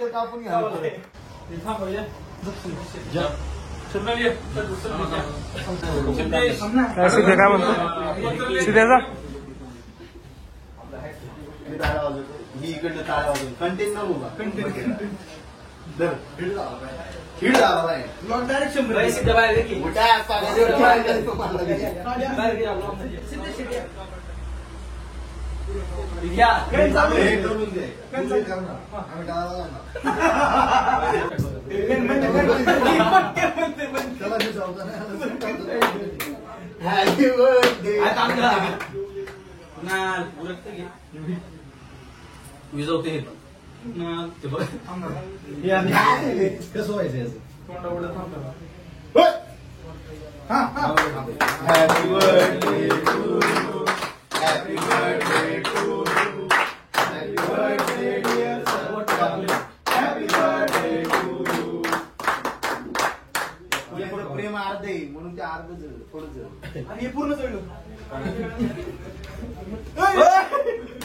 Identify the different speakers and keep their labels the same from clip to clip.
Speaker 1: कापून घ्या
Speaker 2: सिद्धे काय म्हणतो सिद्धेचा
Speaker 1: ही इकडनं टाळ्या वाजून कंटेन नको का हिड आला आहे
Speaker 3: लॉक डायरेक्ट 100 सिद्धे बाहेर गेली
Speaker 1: मोठ्या
Speaker 3: या काय चालू
Speaker 1: हे करून दे आम्ही गावाला हॅपी बर्थडे
Speaker 3: ना उरकते घे विजवते हे ना ते बघ
Speaker 1: कसं व्हायचं याचं
Speaker 3: तोंड उडत नव्हतं
Speaker 1: happy birthday to you happy birthday to you happy birthday dear sir happy birthday to you तुझ्या प्रेम अर्ध आहे म्हणून ते अर्ध थोडं
Speaker 3: आणि हे पूर्ण चढलो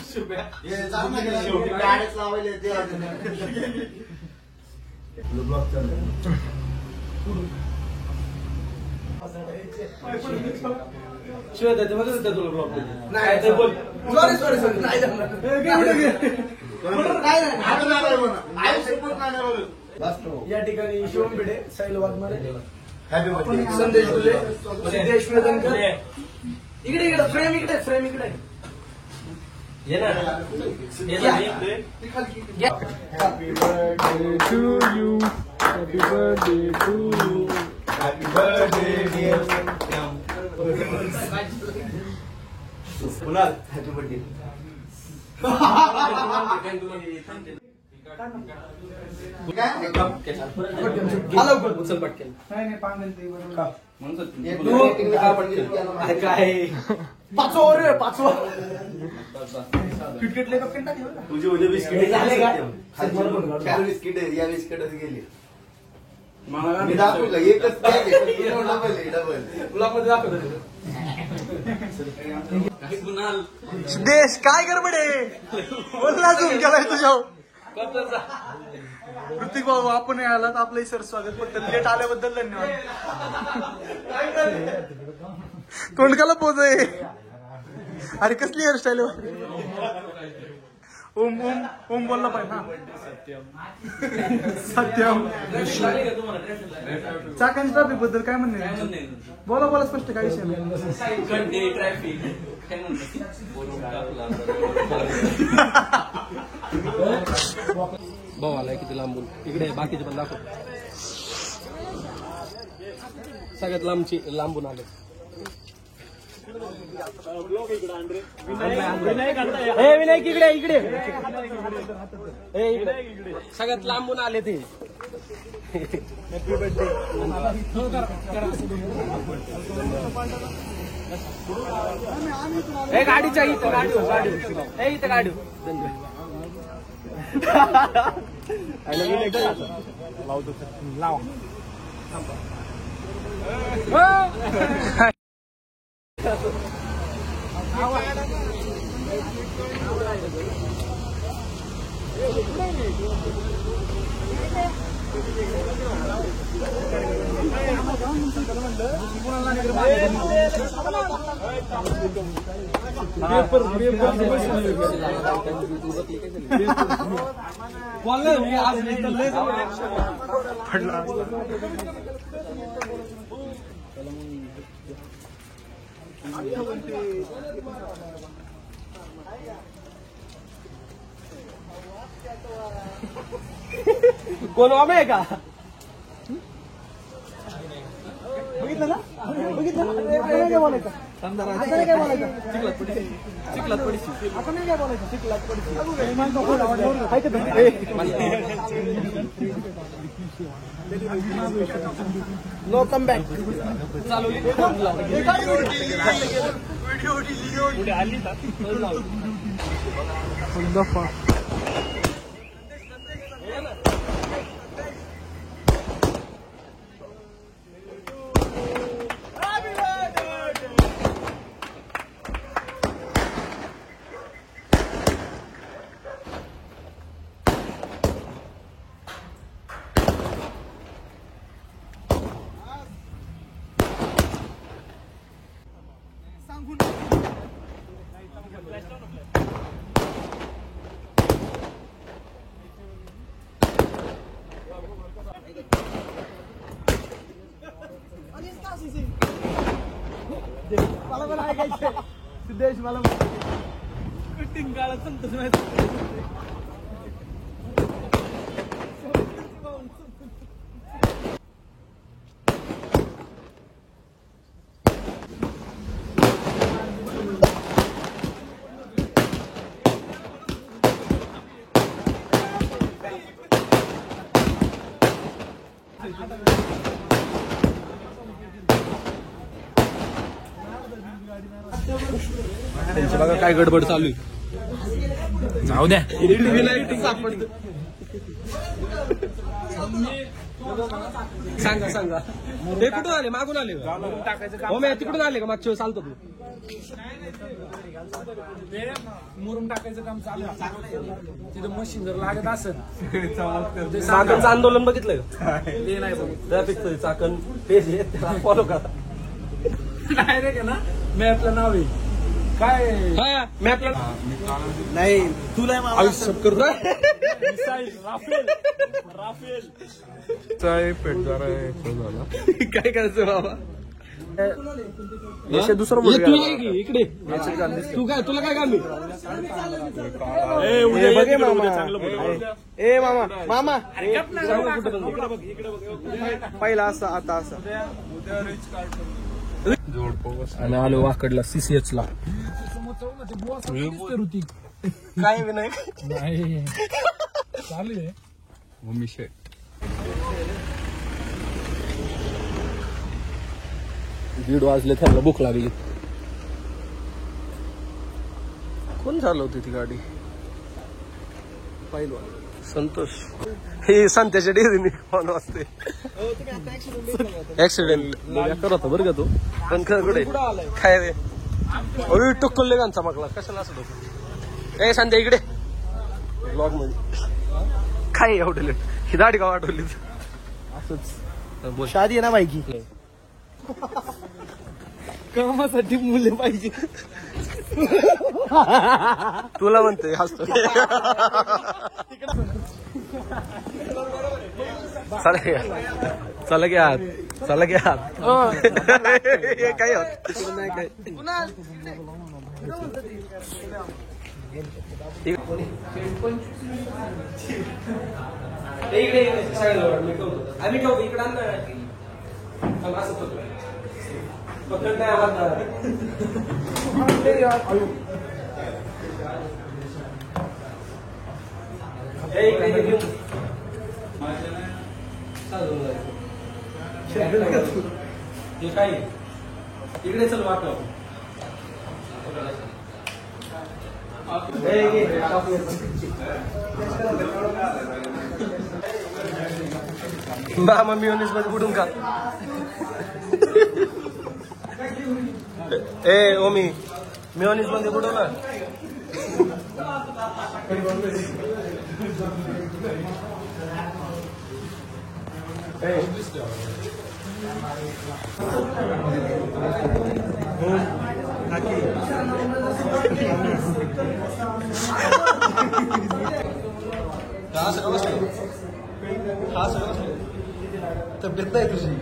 Speaker 1: शेवटी गाड्याच लावायला येते ब्लॉक चालू
Speaker 3: शिवाय त्याच्यामध्ये सुद्धा तुला ब्लॉक नाही ते बोल सॉरी नाही या ठिकाणी शिवम भिडे साहिल वाघमारे
Speaker 1: हॅपी बर्थडे
Speaker 3: संदेश डुले सिद्धेश वेदनकर इकडे इकडे फ्रेम इकडे
Speaker 2: happy birthday to you happy birthday to you
Speaker 1: happy birthday dear पुन्हा हॅपी बर्थडे
Speaker 3: उचल पटकेल
Speaker 1: काय
Speaker 3: पाचवा क्रिकेट कॅप्टन टाकलं
Speaker 1: तुझे उद्या बिस्किट
Speaker 3: झाले का?
Speaker 1: बिस्किट या बिस्किटच गेले मी दाखवू का एकच डबल
Speaker 3: ब्लॉक मध्ये दाखवतो
Speaker 2: सिद्धेश काय गडबडे बोलला झूम केलाय तुझ्या ऋतिक बाबू आपण आलात आपलंही सर स्वागत फक्त लेट आल्याबद्दल धन्यवाद तोंडकाला पोहोच अरे कसली हेअरस्टाईल ओम ओम ओम बोलला पाहिजे ना सत्यम चाकांच्या ट्रॅफिक बद्दल काय म्हणणे बोला स्पष्ट काय विषय
Speaker 3: भाऊ आलाय किती लांबून इकडे बाकीचे पण दाखव सगळ्यात लांबून आले विनायक इकडे सगळ्यात लांबून आले ते हॅपी बर्थडे गाडीच्या इथं गाडी इथं गाडी लावतो लावा कोण आहे का बघितलं ना काय बोलायचं काय बोलायचं चिखलात पडीशी आता नाही काय बोलायचं चिखलात पडीशी नो कम बॅक चालू व्हिडिओ
Speaker 2: दफा
Speaker 3: मला ऐकायचं सिद्धेश मला कटिंग गाळा संतोष
Speaker 2: त्यांची बघा काय गडबड चालू आहे. जाऊ द्या सांगा सांगा ते कुठून आले मागून आले हो मी तिकडून आले का मागच्या वेळेस चालतो तू
Speaker 4: मुरुम टाकायचं काम चालू आहे तिथं मशीन जर लागत असेल
Speaker 2: चाकणचं आंदोलन बघितलं का
Speaker 4: ते नाही बघ
Speaker 2: ट्रॅफिकचं चाकण पेज आहे त्याला फॉलो करा.
Speaker 4: डायरेक्ट आहे ना मॅपला नाव आहे काय
Speaker 2: मॅपला
Speaker 3: नाही तुला
Speaker 2: आयुष्य करतो काय करायचं बाबा दुसरं इकडे तू काय तुला काय काम
Speaker 3: ए मामा मामा पहिला असं आता असं
Speaker 2: आणि आलो वाकडला CCH ला
Speaker 3: काय नाही
Speaker 4: नाही चालू आहे
Speaker 2: दीड वाजले त्यांना भूक लागली. कोण चालवते ती गाडी संतोष हे संत्याच्या डेअरीने फोन वाजते ऍक्सिडेंट करत होता बरं का तो पण कुठे काय रे अरे टक्कल गांचा मागला कशाला असं डोकं ए संध्या इकडे ब्लॉग मध्ये काय एवढं लेट ही दाढी का वाटवली असंच
Speaker 3: शादी आहे ना बाईकी कामासाठी मुले पाहिजे
Speaker 2: तुला म्हणते हसतो चला घ्या चला घ्या काय होत नाही काय आम्ही ठेवतो इकडे पकड नाही काय इकडे चल वाटलं मामा मिओनिस मध्ये बुडून का ए ओमी मिओनिस मध्ये बुडव ना हा सगळं तब्येत नाही तुझी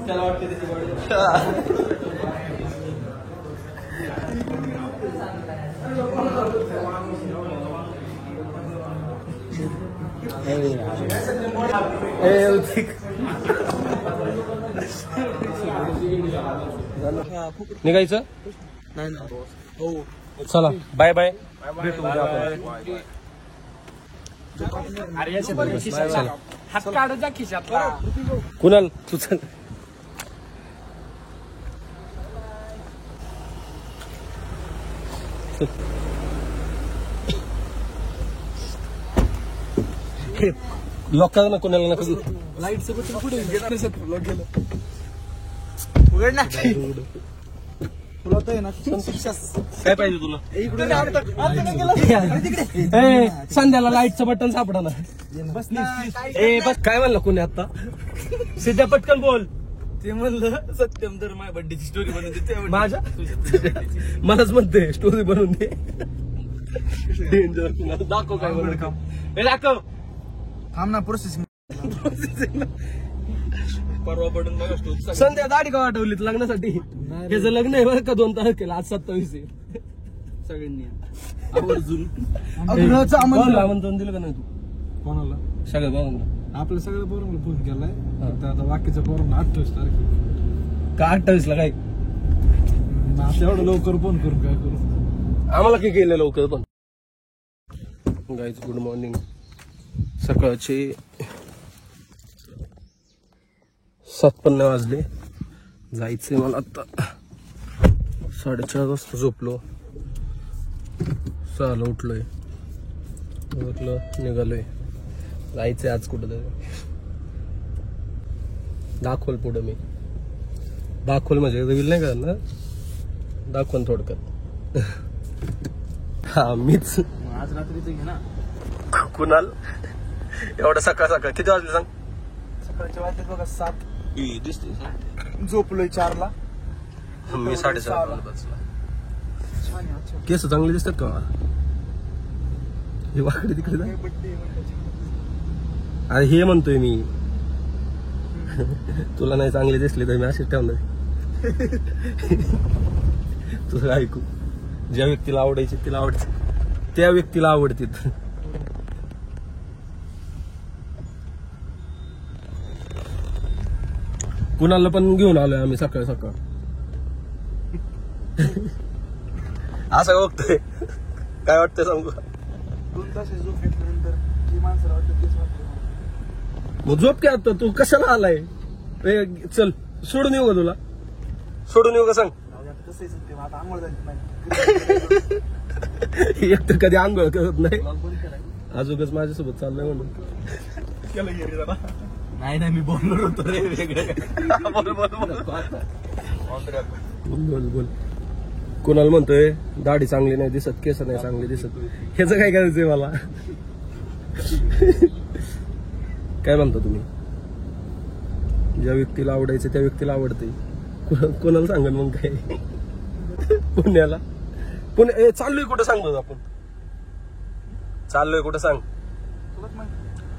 Speaker 2: त्याला वाटते त्याची बॉडी निघायचं
Speaker 3: नाही ना हो
Speaker 2: चला बाय बाय भेटू उद्या आपण
Speaker 4: हात काढ जा खिशातला
Speaker 2: कुणाल तू चल लोकांना कोणाला नका देऊ.
Speaker 3: लाईटचं बटन पुढे लॉक गेलं. उघड ना तुला तर आहे ना
Speaker 2: काय पाहिजे तुला? संध्याला लाईटचं बटन सापडा ना.
Speaker 3: बस
Speaker 2: बस काय म्हणलं कोणी आता? सिद्धा पटकन बोल.
Speaker 3: ते म्हणलं सत्यम तर माझ्या बर्थडेची स्टोरी बनवते
Speaker 2: माझ्या मलाच म्हणते स्टोरी बनवून दे. डेंजर. दाखव काय बनवून काम. हे दाखव.
Speaker 3: थांब ना प्रोसेसिंग परवा पडून बघा स्टोरी.
Speaker 2: संध्या दाढी का वाटवलीत लग्नासाठी? ह्याचं लग्न आहे बरं का 2 तारखेला. आज 27 आहे.
Speaker 3: सगळ्यांनी
Speaker 2: आवर्जून आमंत्रण दिलं का नाही तू?
Speaker 3: कोणाला?
Speaker 2: सगळ्या भावांना.
Speaker 3: आपल्या सगळ्या पोरांना फोन केलाय. तर आता बाकीच्या पोरांना 28 तारखेला.
Speaker 2: का 28 ला काय?
Speaker 3: आता एवढं लवकर फोन करून काय करू?
Speaker 2: आम्हाला काय केलं लवकर पण. Guys good morning. सकाळचे 7:50 वाजले. जायचंय मला आता. 4:30 वाजता झोपलो. 6ला उठलोय. उठलं निघालोय. जायचंय आज कुठं तरी. दाखवल पुढं मी. दाखवल म्हणजे रील नाही का ना. दाखवून थोडक्यात. हा मीच.
Speaker 3: आज रात्रीचं घे ना.
Speaker 2: कुणाल एवढं सकाळ सकाळ किती वाजले सांग?
Speaker 3: सकाळच्या वाजले बघा 7.
Speaker 2: दिसते
Speaker 3: झोपलोय 4ला.
Speaker 2: मी 7:30 वाजला. केस चांगले दिसतात का? हे वाकडे तिकडे जा. अरे हे म्हणतोय मी. तुला नाही चांगले दिसले तर मी असेच ठेवणार. तुझं ऐकू. ज्या व्यक्तीला आवडायचे तिला आवडते. त्या व्यक्तीला आवडते. कुणाला पण घेऊन आलोय आम्ही सकाळ सकाळ. असं बघतोय. काय वाटतंय सांगू?
Speaker 3: 2 तास झोप घेतल्यानंतर जी माणसाला वाटतं तेच वाटतं.
Speaker 2: मग झोप काय आता तू कशाला आलाय? चल सोडून येऊ का तुला? सोडून येऊ का सांग?
Speaker 3: कसं ते आता आंघोळ झाली नाही.
Speaker 2: एक तर कधी आंघोळ करत नाही. अजूनच माझ्यासोबत चाललंय म्हणून.
Speaker 3: नाही मी बोलणार होतो रे वेगळं.
Speaker 2: बोल बोल. कोणाला म्हणतोय दाढी चांगली नाही दिसत, केस नाही चांगली दिसत. ह्याचं काय करायचंय मला? काय म्हणता तुम्ही? ज्या व्यक्तीला आवडायचं त्या व्यक्तीला आवडते. कोणाला सांगन मग काय? पुण्याला. चाललोय कुठं सांगतो आपण? चाललोय कुठं सांग?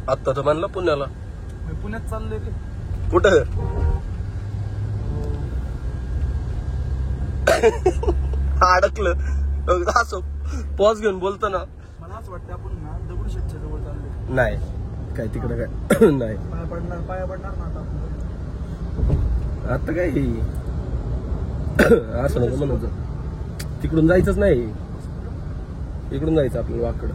Speaker 2: आत्ता तर म्हणलं पुण्याला.
Speaker 3: पुण्यात चाललोय रे.
Speaker 2: कुठं? अडकलं असं पॉज घेऊन बोलतो ना.
Speaker 3: मला असं वाटतं आपण ना दगडूशेठच्या जवळ चाललोय.
Speaker 2: नाही काय तिकडे काय नाही.
Speaker 3: पाया पडणार ना आता आपण.
Speaker 2: आता काय असं नको म्हणायचं. तिकडून जायचंच नाही. इकडून जायचं आपल्याला वाकडं.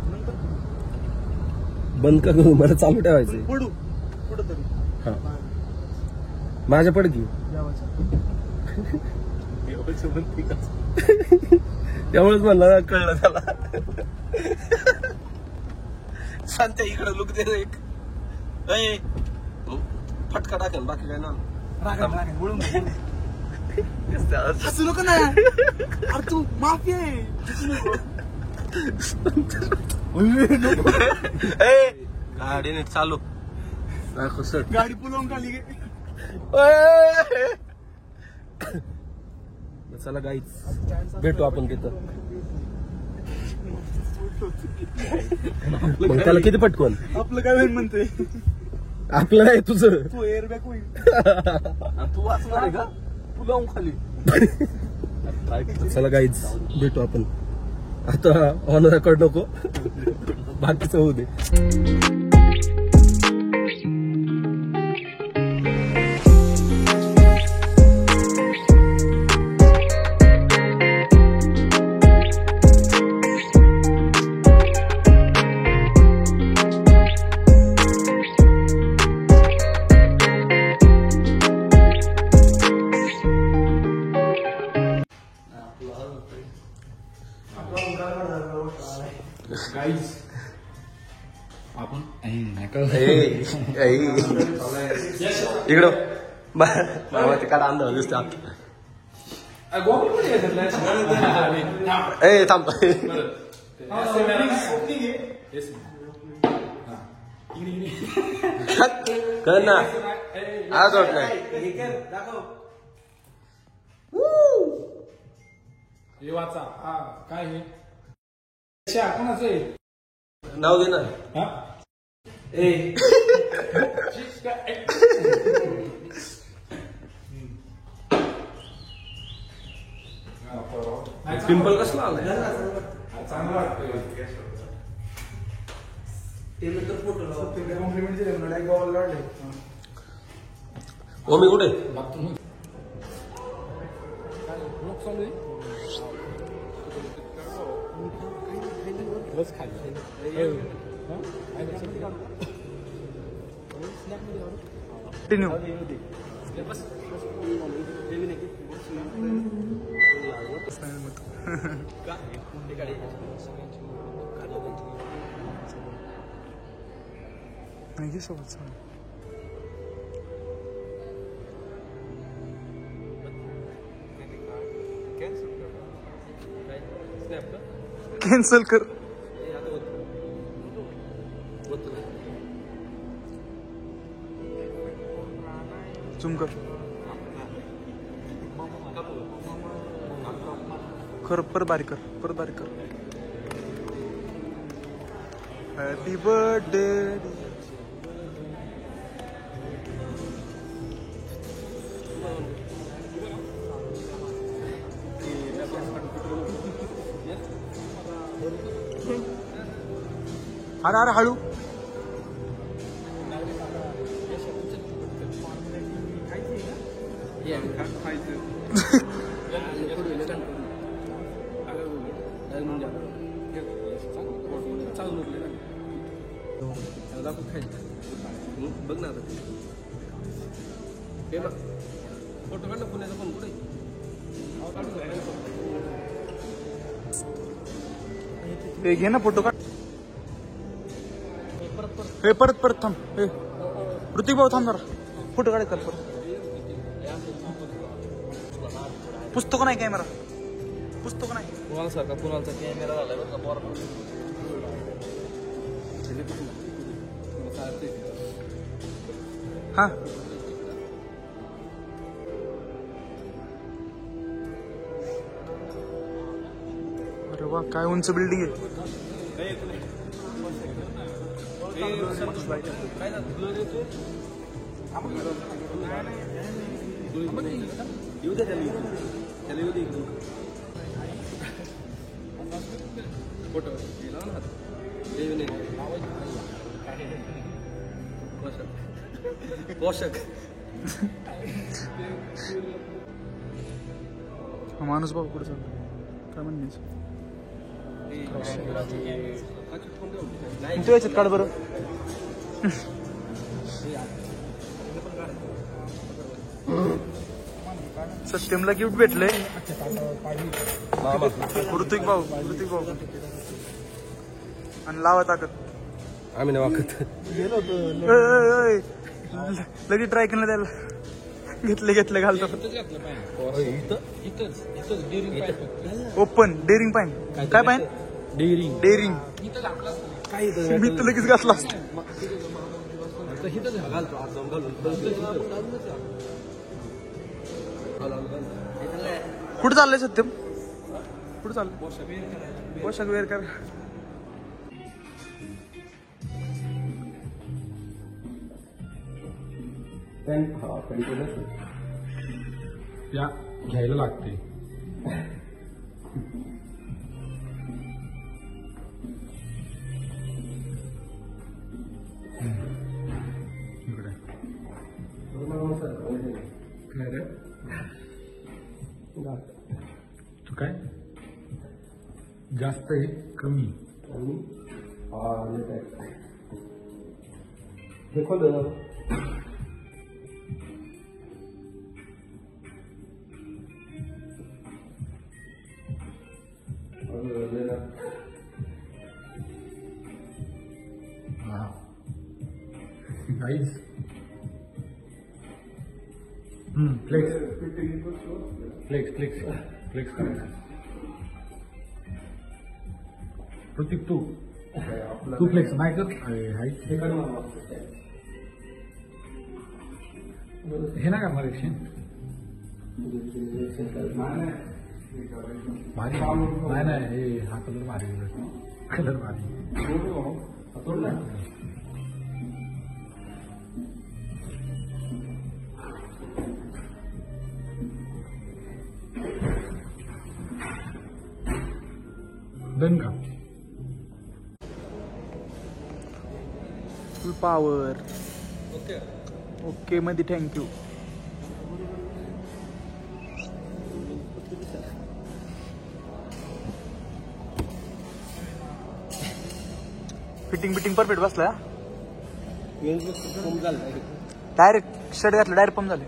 Speaker 2: बंद कर. मला चालू ठेवायचंय.
Speaker 3: पडू कुठं तरी.
Speaker 2: हा माझ्या पडकी. त्यामुळेच म्हणलं कळलं त्याला. शांत इकडं लुक दे एक. फटका टाकेल बाकी काय ना.
Speaker 3: हसू नको ना. अरे तू माफी आहे.
Speaker 2: गाडी नीट चालू. दाखव सर.
Speaker 3: गाडी पुलवून खाली गे.
Speaker 2: चला गाईच भेटू आपण तिथं. मग त्याला किती पटकन?
Speaker 3: आपलं काय होईल म्हणते?
Speaker 2: आपलं आहे तुझं.
Speaker 3: तू एअरबॅग होईल.
Speaker 2: तू वाचणार आहे का? पुलावून खाली. चला गाईच भेटू आपण. आता ऑन रेकॉर्ड नको. बाकीचं होऊ दे.
Speaker 4: गाईज आपण
Speaker 2: इकडं बाबा ते काढा अंदाज दिसते आता ए थांब कर ना आज वाट नाही
Speaker 4: हे वाचा हा काय हे कोणाचं आहे
Speaker 2: नाव दे ना
Speaker 4: हा
Speaker 3: ए
Speaker 2: पिंपल कसला आलाय
Speaker 4: चांगलं वाटतंय
Speaker 2: ओमी कुठे
Speaker 4: बाथरूम लोक चालू आहे बस खाली
Speaker 3: कॅन्सल कर झूम कर परत बारीक कर हॅपी बर्थडे अरे हळू
Speaker 2: बघ ना हे बघ फोटो काढ ना पुण्याचा पण कुठे
Speaker 3: हे घे ना फोटो काढ हे परत थांब हे ऋतिक भाऊ थांब जरा फोटो काढ परत पुस्तक नाही कॅमेरा पुस्तक नाही
Speaker 2: कुणाचा कॅमेरा झालाय बरं का पोरा
Speaker 3: हा अरे वा काय उंच बिल्डिंग आहे
Speaker 2: येऊ दे त्याला येऊ दे फोटो गेला ना पोषक
Speaker 3: माणूस भाऊ कुठे चालतो काय म्हणायचं तू याच्यात काढ बरं सत्यमला गिफ्ट भेटलंय ऋतिक भाऊ आणि लावा ताकद
Speaker 2: आम्ही नाही वाकत
Speaker 3: लगेच ट्राय केलं त्याला घेतले घालतो ओपन डेअरिंग पाईन काय पाईन डेअरिंग मी तर लगेच घातला कुठं चाललंय सत्यम कुठं चाललंय पोशाख वेअर कर
Speaker 4: या घ्यायला लागते तू काय जास्त आहे कमी size flex flex flex flex करायचं. प्रतीक तू फ्लेक्स नाही कर. हे ना करणार एकशे भारी नाही हे हा कलर भारी कलर भारी डन का.
Speaker 3: फुल पॉवर. ओके मध्ये थँक्यू. फिटिंग परफेक्ट बसला. डायरेक्ट शर्ट घातलं डायरेक्ट पंप झाले.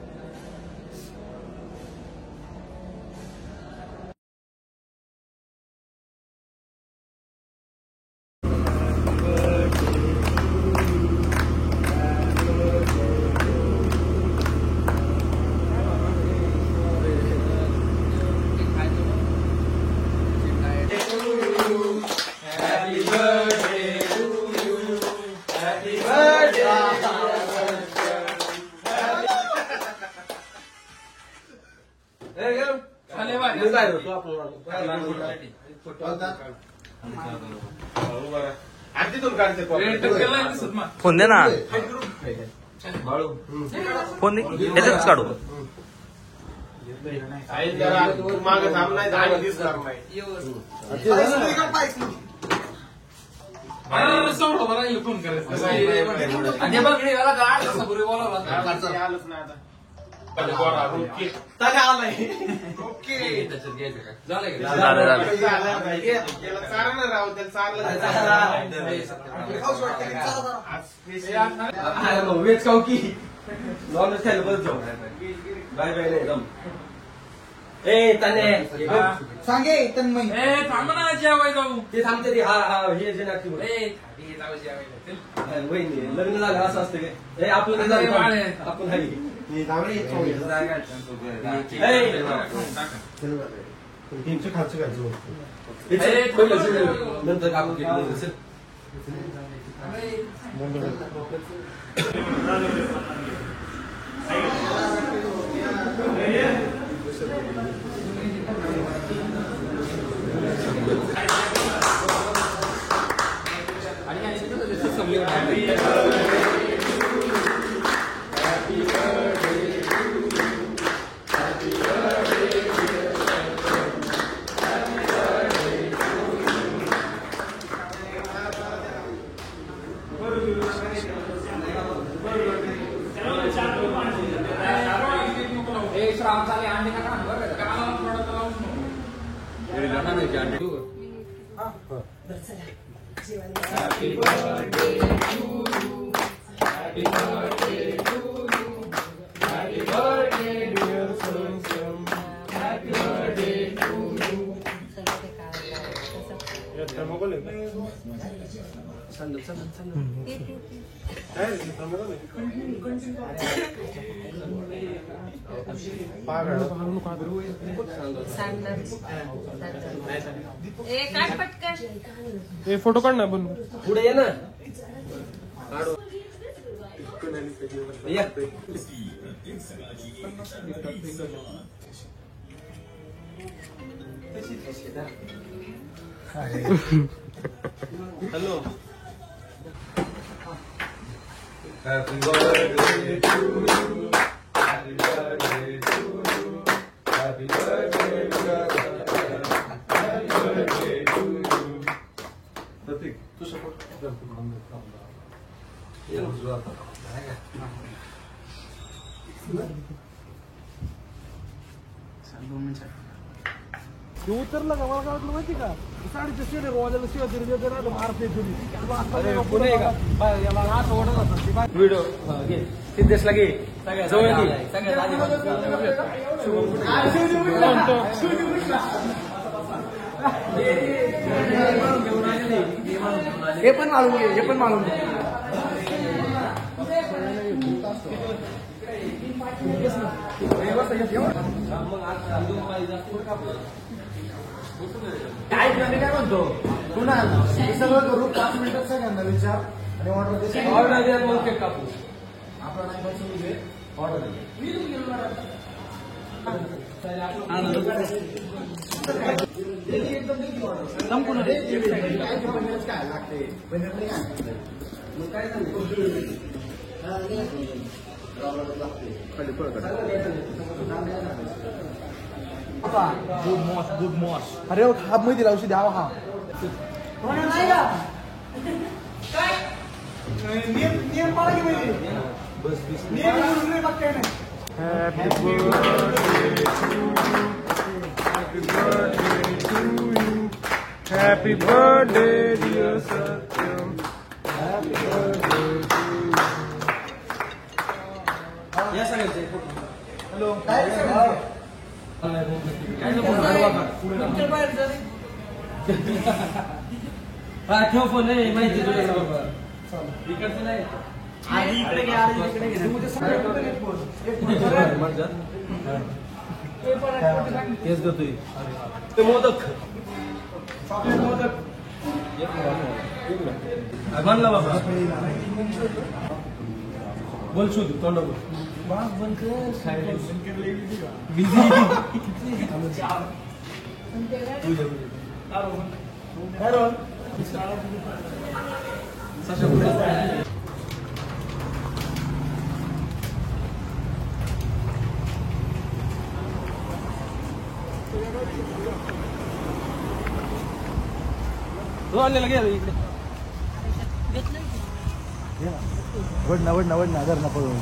Speaker 2: फोन दे ना. फोन दे याच्यातच काढू.
Speaker 1: मागे थांब नाही दिसणार नाही.
Speaker 4: फोन करायचं
Speaker 2: बाय बाय एकदम. ए तने
Speaker 3: सांगे तन्मय.
Speaker 4: थांब ना जेवाय जाऊ.
Speaker 2: ते थांबते ती. हा हा हे जे नाटकी लग्न झालं असं असतं काय. हे आपलं आपण नंतर कापून Happy birthday to you. Happy birthday to you. Happy birthday dear Samsam. Happy birthday to you.
Speaker 3: Photo काढ ना बनू.
Speaker 2: पुढे ये ना. Hello. Happy birthday to you. Happy birthday to you. Happy birthday to you. Happy birthday to you. Prateek तू support कर. ये low जुआ आता.
Speaker 3: उतरलं का मला काय वाटलं माहिती का. 4:30 वाजायला शिवाय मारते
Speaker 2: व्हिडिओ सिद्धेशला घे. जवळ घे.
Speaker 3: हे पण मारून घे. काय म्हणतो कुणाल हे सगळं करू 5 मिनिटात सगळ्यांना विचार आणि ऑर्डर द्या मग केक कापू आपला नाही पाहिजे ऑर्डर काय लागते गुड मॉस अरे हा माहिती औषध द्यावा हा नियम पाळा की माहिती नियम बघताय नाही
Speaker 2: Happy birthday dear Satyam. Happy birthday to you.
Speaker 3: या सगळ्यांचे हॅलो काय ठेव फोन नाही माहिती तुझ्या इकडचं नाही आधी इकडे घ्या आधी इकडे
Speaker 2: केस देतोय ते मोदक म्हणला बाबा बोल शोध तोंड आणलेला घ्या इकडे वडना घर ना पळून